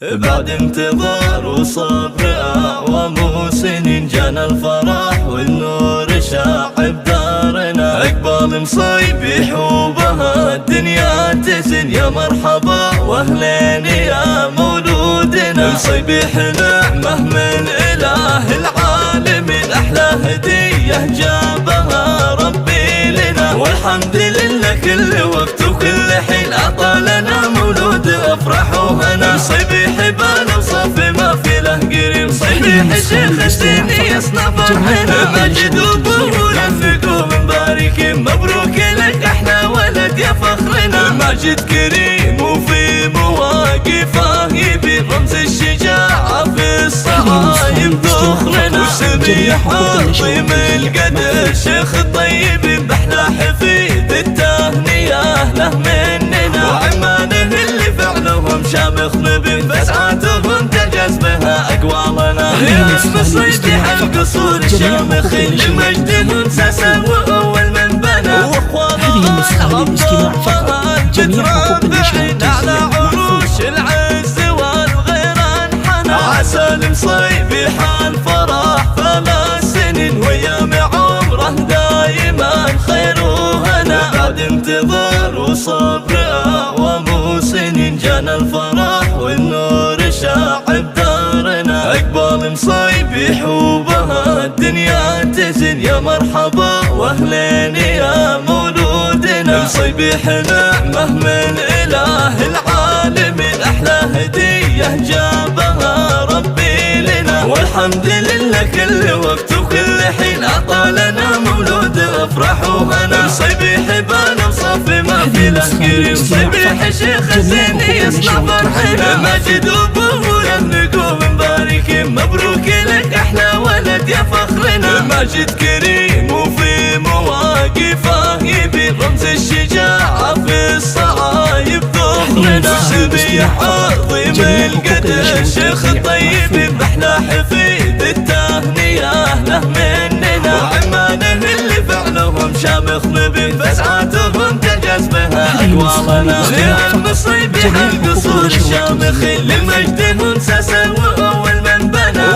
بعد انتظار وصبر أعوام وسنين جانا الفرح والنور شاع بدارنا. عقبال مصيبح وبها الدنيا تزن، يا مرحبا واهلين يا مولودنا. مصيبح نعمة من إله العالمين، أحلى هدية جابها ربي لنا. والحمد لله كل وقت وكل حين أعطى لنا مولود أفرح وهنا. مصيبح بان وصافي ما في له قريب، مصيبح شيخ الدين يصنع فرحنا. ماجد وابوه رفقوا مباركين، مبروك لك أحلى ولد يا فخرنا. ماجد كريم وفي مواقفه يبين رمز الشجاعة في الصعايب ذخرنا. وسميح عظيم القدر شيخ الطيب بأحلى حفيد التهنئة له مننا. وعمانه اللي فعلهم شامخ نبي فسعاتهم تجاز بها أقوالنا. يا مصيبح القصور الشامخين لمجدهم ساسا وأول من بنى. واخوانها ربها تتربعين على عروش العز والغير انحنى. عسى المصيبح الفرح فلا سنين وايام عمره دايما خير وهنا. بعد انتظار وصبر أعوام وسنين جانا الفرح والنور شاع بدارنا. عقبال مصيبح وبها الدنيا تزن، يا مرحبا واهلين يا مولودنا. مصيبح نعمة من إله العالمين، أحلى هدية جابها ربي لنا. والحمد لله كل وقت وكل حين أعطى لنا مولود أفرح وهنا. مصيبح بان وصافي ما في له قريب، مصيبح شيخ الزين يصنع فرحنا. ماجد وابوه يهنقوا مباركين، مبروك لك أحلى ولد يا فخرنا. ماجد كريم وفي مواقفه يبين رمز الشجاعة في الصعايب ذخرنا. وسميح عظيم القدر شيخ الطيب بأحلى حفيد التهنئة له مننا. وعمانه اللي فعلهم شامخ نبي فسعاتهم تجاز بها أقوالنا. يا المصيبح القصور الشامخين لمجدهم ساسا وأول من بنى.